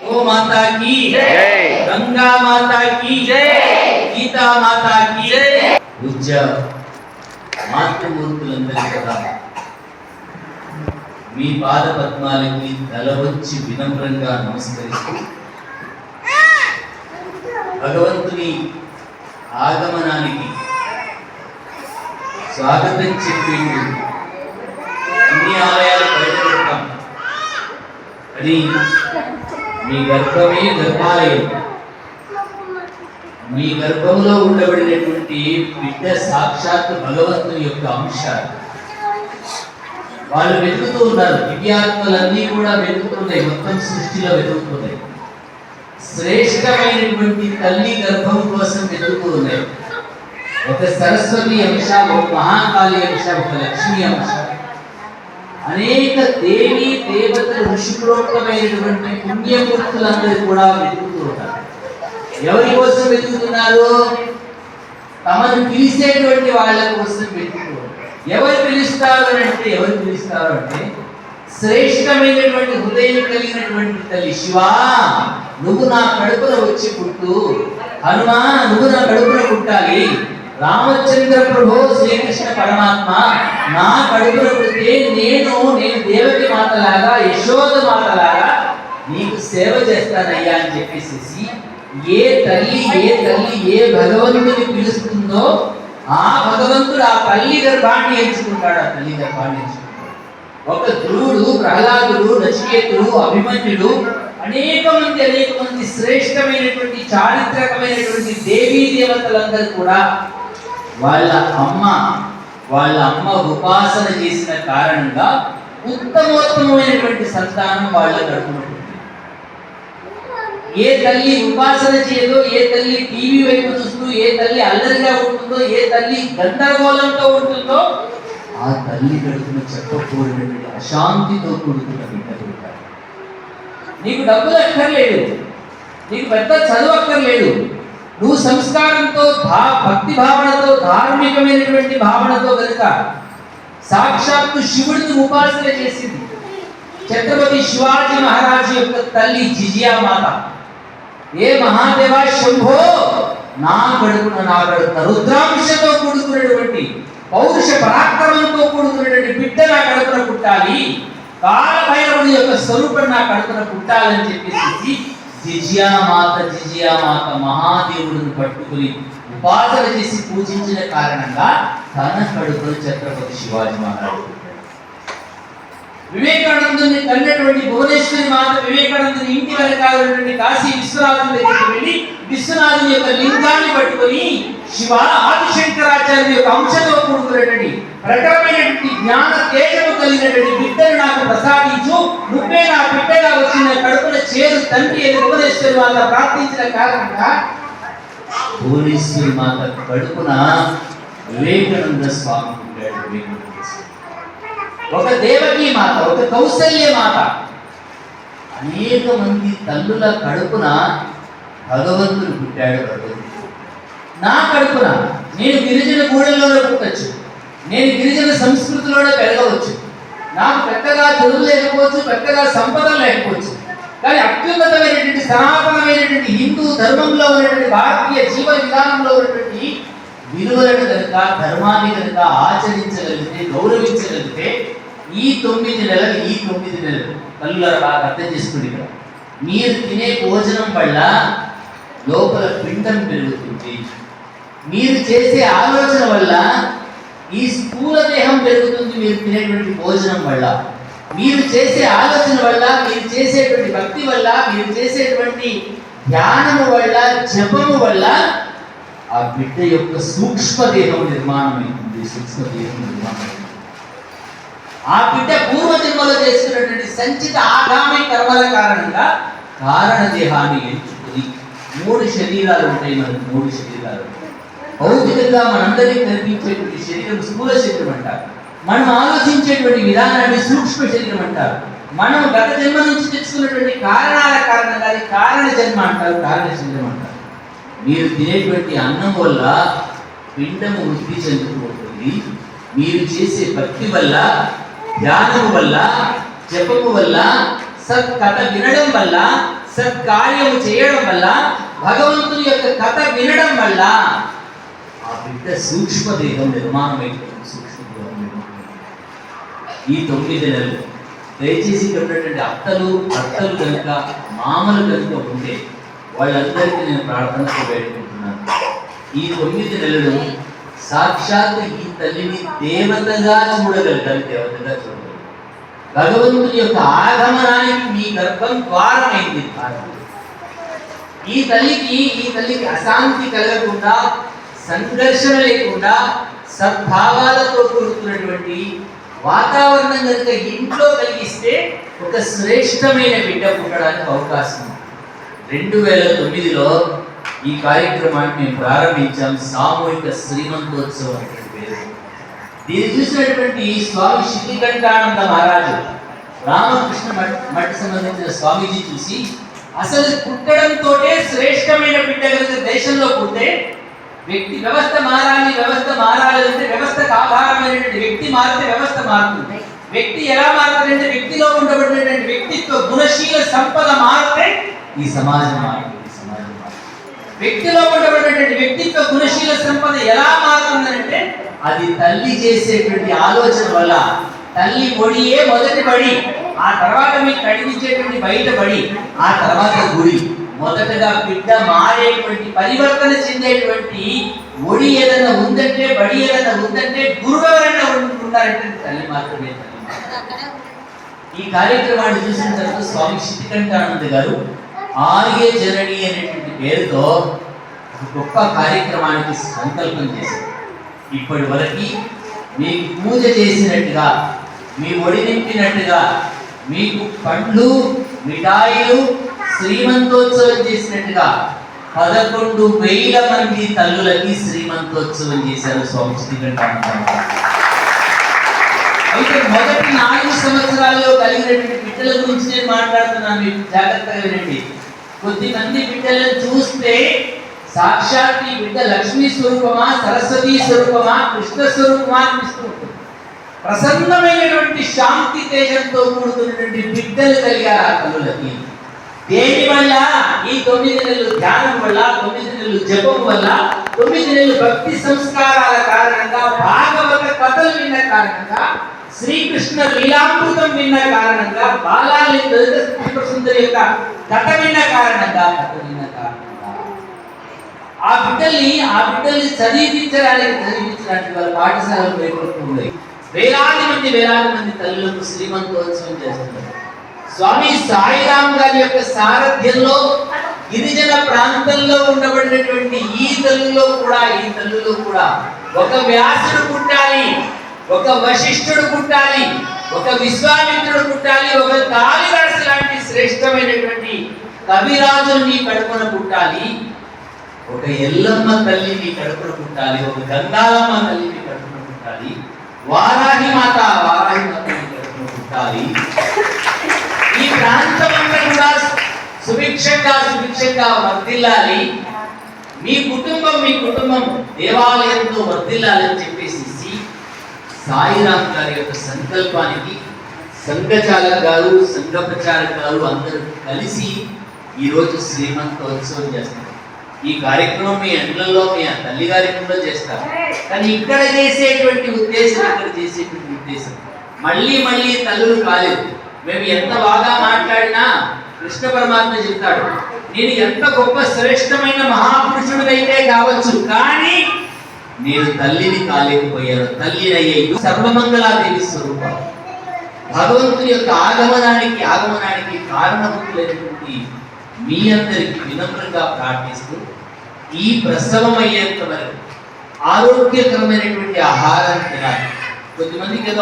गो माता की जय, गंगा माता की जय, गीता माता की जय. పూజ్య మాతృమూర్తులందరికీ కూడా మీ పాద పద్మాలకి తల వంచి వినమ్రంగా నమస్కరిస్తూ భగవంతుని ఆగమనానికి స్వాగతం చెప్పి అన్ని ఆలయాలు బయటపెడతాం. అది మీ గర్భమే గర్భాలయం. మీ గర్భంలో ఉండబడినటువంటి బిడ్డ సాక్షాత్ భగవంతుని యొక్క అంశాలు. వాళ్ళు వెతుకుతూ ఉన్నారు. దివ్యాత్మలన్నీ కూడా వెతుకుతున్నాయి, మొత్తం సృష్టిలో వెతుకుతున్నాయి. శ్రేష్టమైనటువంటి తల్లి గర్భం కోసం వెతుకుతూ ఉన్నాయి. ఒక సరస్వతి అంశ, ఒక మహాకాళి అంశ, ఒక లక్ష్మీ అంశ, అనేక దేవీ దేవతలు ఋషిప్రోక్తమైనటువంటి పుణ్యమూర్తులందరూ కూడా వెతుకుతూ ఉంటారు. ఎవరి కోసం వెతుకుతున్నారు? తమను పిలిచేటువంటి వాళ్ళ కోసం వెతుకుతున్నారు. ఎవరు పిలుస్తారు అంటే శ్రేష్టమైనటువంటి హృదయం కలిగినటువంటి తల్లి. శివా, నువ్వు నా కడుపున వచ్చి పుట్టు. హనుమా, నువ్వు నా కడుపున పుట్టాలి. రామచంద్ర ప్రభు శ్రీకృష్ణ పరమాత్మ నా కడుపున పుట్టే నేను దేవకి మాతలాగా, యశోద మాతలాగా నీకు సేవ చేస్తానయ్యా అని చెప్పేసి ఏ తల్లి ఏ భగవంతుని పిలుస్తుందో ఆ భగవంతుడు ఆ తల్లి గర్భాన్ని ఎంచుకుంటాడు. ఆ తల్లి గర్భాన్ని ఎంచుకుంటాడు. ఒక ధ్రువుడు, ప్రహ్లాదుడు, నచికేతుడు, అభిమన్యుడు, అనేక మంది శ్రేష్టమైనటువంటి చారిత్రకమైనటువంటి దేవీ దేవతలందరూ కూడా వాళ్ళ అమ్మ ఉపాసన చేసిన కారణంగా ఉత్తమోత్తమైనటువంటి సంతానం వాళ్ళ కడుపునట్టు. ఏ తల్లి ఉపాసన చేయదో, ఏ తల్లి టీవీ వైపు చూస్తూ, ఏ తల్లి అల్లరిగా ఉంటుందో, ఏ తల్లి గందరగోళంతో ఉంటుందో ఆ తల్లి కడుపున చెప్పకూడనటువంటి అశాంతితో కూడుకున్న బిడ్డలు ఉంటారు. నీకు డబ్బులు అక్కర్లేదు, నీకు పెద్ద చదువు అక్కర్లేదు. నువ్వు సంస్కారంతో, భక్తి భావనతో, ధార్మికమైనటువంటి భావనతో కనుక సాక్షాత్తు శివుడిని ఉపాసన చేసింది ఛత్రపతి శివాజీ మహారాజు యొక్క తల్లి జిజియా మాత. ఏ మహాదేవ శంభో, నా కడుపున రుద్రాంశతో కూడుకున్నటువంటి పౌరుష పరాక్రమంతో కూడుకున్నటువంటి బిడ్డ నా కడుపున పుట్టాలి, కాలభైరవుడి యొక్క స్వరూపం నా కడుపున పుట్టాలని చెప్పేసి జిజియా మాత మహాదేవుడిని పట్టుకుని ఉపాసన చేసి పూజించిన కారణంగా తన కడుపున ఛత్రపతి శివాజీ మహారాజు. వివేకానందుని కన్నటువంటి భువనేశ్వరి మాత వివేకానందుని ఇంటి వెనకాలటువంటి కాశీ విశ్వనాథుని దగ్గరికి వెళ్ళి విశ్వనాథుని యొక్క లింగాన్ని పట్టుకొని శివ, ఆదిశంకరాచార్య యొక్క అంశతో కూడుకున్నటువంటి ప్రకటమైనటువంటి జ్ఞాన తేజము కలిగినటువంటి బిడ్డను నాకు ప్రసాదించు, నువ్వే నా బిడ్డగా వచ్చిన కడుపున చేరు తండ్రి అని భువనేశ్వరి మాత ప్రార్థించిన కారణంగా భువనేశ్వరి మాత కడుపున వివేకానంద స్వామి పుట్టాడు. ఒక దేవకీ మాత, ఒక కౌసల్య మాత, అనేక మంది తల్లుల కడుపున భగవంతుడు పుట్టాడు. నా కడుపున నేను గిరిజన గూడెల్లోనే పుట్టచ్చు, నేను గిరిజన సంస్కృతిలోనే పెరగవచ్చు, నాకు పెద్దగా చదువు లేకపోవచ్చు, పెద్దగా సంపద లేకపోవచ్చు, కానీ అత్యున్నతమైనటువంటి సనాతనమైనటువంటి హిందూ ధర్మంలో ఉన్నటువంటి భారతీయ జీవన విధానంలో ఉన్నటువంటి విలువలను కనుక, ధర్మాన్ని కనుక ఆచరించగలిగితే, గౌరవించగలిగితే ఈ 9 నెలలు తల్లుల బాగా అర్థం చేసుకోండి. ఇక్కడ మీరు తినే భోజనం వల్ల లోపల పిండం పెరుగుతుంది. మీరు చేసే ఆలోచన వల్ల ఈ స్థూల దేహం పెరుగుతుంది. మీరు తినేటువంటి భోజనం వల్ల, మీరు చేసే ఆలోచన వల్ల, మీరు చేసేటువంటి భక్తి వల్ల, మీరు చేసేటువంటి ధ్యానము వల్ల, జపము వల్ల ఆ బిడ్డ యొక్క సూక్ష్మదేహం నిర్మాణం అవుతుంది. ఆ బిడ్డ పూర్వజన్మలో చేసుకున్నటువంటి సంచిత ఆగామి కర్మల కారణంగా కారణ దేహాన్ని ఎంచుకుని 3 శరీరాలు ఉంటాయి. మనకు 3 శరీరాలు. భౌతికంగా మనందరికీ కనిపించేటువంటి శరీరం స్థూల శరీరం అంటారు. మనం ఆలోచించేటువంటి విధానాన్ని సూక్ష్మ శరీరం అంటారు. మనం గత జన్మ నుంచి తెచ్చుకున్నటువంటి కారణాల కారణంగా కారణ జన్మ అంటారు, కారణ శరీరం అంటారు. మీరు తినేటువంటి అన్నం వల్ల పిండము వృద్ధి చెందుతూ ఉంటుంది. మీరు చేసే భక్తి వల్ల, ధ్యానము వల్ల, జపము వల్ల, సత్కథ వినడం వల్ల, సత్కార్యము చేయడం వల్ల, భగవంతుని యొక్క కథ వినడం వల్ల ఆ బిడ్డ సూక్ష్మదేహం నిర్మాణమైపోతుంది. సూక్ష్మదేహం ఈ 9 నెలలు దయచేసి ఇక్కడ ఉన్నటువంటి అత్తలు కనుక, మామలు కనుక ఉంటే వాళ్ళందరికీ నేను ప్రార్థనతో వేడుకుంటున్నాను. ఈ 9 నెలలు సాక్షాత్ ఈ తల్లిని దేవతగా చూడగలుగుతారు, దేవతగా చూడగలుగుతారు. భగవంతుని యొక్క ఆగమనానికి మీ గర్భం ద్వారమైంది. ఈ తల్లికి అశాంతి కలగకుండా, సంఘర్షణ లేకుండా, సద్భావాలతో కూడుకున్నటువంటి వాతావరణం కనుక ఇంట్లో కలిగిస్తే ఒక శ్రేష్టమైన బిడ్డ పుట్టడానికి అవకాశం. 2009లో ఈ కార్యక్రమాన్ని మేము ప్రారంభించాం. సామూహిక శ్రీమంతోత్సవం అనే పేరు. దీన్ని చూసినటువంటి స్వామి శితికంఠానంద మహారాజు, రామకృష్ణ మఠ్ సంబంధించిన స్వామీజీ చూసి, అసలు పుట్టడంతో శ్రేష్టమైన బిడ్డ కనుక దేశంలో పుట్టే వ్యవస్థ మారాలి అంటే వ్యవస్థకు ఆధారమైనటువంటి వ్యక్తి మారితే వ్యవస్థ మారుతుంది. వ్యక్తి ఎలా మారుతుందంటే వ్యక్తిలో ఉండబడినటువంటి వ్యక్తిత్వ గుణశీల సంపద మారితే ఈ సమాజం మారుతుంది. వ్యక్తిలో ఉండబడినటువంటి వ్యక్తిత్వ గుణశీల సంపద ఎలా మారుతుందంటే అది తల్లి చేసేటువంటి ఆలోచన వల్ల. తల్లి ఒడియే మొదటి బడి, ఆ తర్వాత మీకు కడిగించేటువంటి బయట బడి, ఆ తర్వాత గుడి. మొదటగా బిడ్డ మారేటువంటి, పరివర్తన చెందేటువంటి ఒడి ఏదైనా ఉందంటే, బడి ఏదైనా ఉందంటే, గురువు ఎవరైనా ఉన్నారంటే తల్లి మాత్రమే. ఈ కార్యక్రమాన్ని చూసిన తర్వాత స్వామి శితికంఠానంద గారు ఆర్య జనని అనేటువంటి పేరుతో ఒక గొప్ప కార్యక్రమానికి సంకల్పం చేశారు. ఇప్పటి వరకు మీకు పూజ చేసినట్టుగా, మీ ఒడి నింపినట్టుగా, మీకు పండ్లు మిఠాయిలు శ్రీమంతోత్సవం చేసినట్టుగా 11,000 మంది తల్లులకి శ్రీమంతోత్సవం చేశారు స్వామి శితికంఠానంద. అయితే మొదటి 4 సంవత్సరాల్లో కలిగినటువంటి బిడ్డల గురించి నేను మాట్లాడుతున్నాను, మీకు జాగ్రత్తగా వినండి. కొద్దిమంది బిడ్డలను చూస్తే సాక్షాత్ ఈ బిడ్డ లక్ష్మీ స్వరూపమా, సరస్వతీ స్వరూపమా, కృష్ణ స్వరూపమా అనిపిస్తూ ఉంటుంది. ప్రసన్నమైనటువంటి శాంతి తేజంతో కూడుకున్నటువంటి బిడ్డలు కలిగారు ఆ తల్లులకి. దేని వల్ల? ఈ 9 నెలలు ధ్యానం వల్ల, 9 నెలలు జపం వల్ల, 9 నెలలు భక్తి సంస్కారాల కారణంగా, భాగవత కథలు విన్న కారణంగా, శ్రీకృష్ణ లీలామృతం విన్న కారణంగా, బాలాలి సుందరి యొక్క కథ విన్న కారణంగా, ఆ బిడ్డల్ని చదివించడానికి వాళ్ళ పాఠశాలలు పేర్కొంటుంది. వేలాది మంది తల్లులకు శ్రీమంతోత్సవం చేస్తున్నారు. స్వామి సాయిరామ్ గారి యొక్క సారథ్యంలో గిరిజన ప్రాంతంలో ఉండబడినటువంటి ఈ తల్లులో కూడా ఒక వ్యాసుడు పుట్టాలి, ఒక వశిష్ఠుడు పుట్టాలి, ఒక విశ్వామిత్రుడు పుట్టాలి, ఒక కాళిదాసు లాంటి శ్రేష్టమైనటువంటి కవిరాజులు మీ కడుపున పుట్టాలి, ఒక ఎల్లమ్మ తల్లి మీ కడుపున పుట్టాలి, ఒక గంగాలమ్మ తల్లి మీ కడుపున పుట్టాలి, వారాహి మాత మీ కడుపున పుట్టాలి. ఈ ప్రాంతమంతా కూడా సుభిక్షంగా వర్ధిల్లాలి. మీ కుటుంబం దేవాలయంతో వర్ధిల్లాలని చెప్పేసి సాయిరామ్ గారి యొక్క సంకల్పానికి సంఘచాలక్ గారు, సంఘ ప్రచారక్ గారు అందరూ కలిసి ఈరోజు శ్రీమంతోత్సవం చేస్తారు. ఈ కార్యక్రమం మీ ఇండ్లలో, మీ తల్లి గారి ఇంట్లో చేస్తారు. కానీ ఇక్కడ చేసేటువంటి ఉద్దేశం మళ్ళీ తల్లులు కాలేదు. మేము ఎంత బాగా మాట్లాడినా కృష్ణ పరమాత్మ చెప్తాడు, నేను ఎంత గొప్ప శ్రేష్టమైన మహాపురుషుడినైతే కావచ్చు, కానీ నేను తల్లిని కాలేకపోయాను. తల్లినయ్యే సర్వమంగళాదేవి స్వరూపం. భగవంతుని యొక్క ఆగమనానికి కారణభూతులైనటువంటి మీ అందరికీ వినమ్రంగా ప్రార్థిస్తూ, ఈ ప్రసవం అయ్యేంత వరకు ఆరోగ్యకరమైనటువంటి ఆహారాన్ని తినాలి. కొద్దిమందికి ఏదో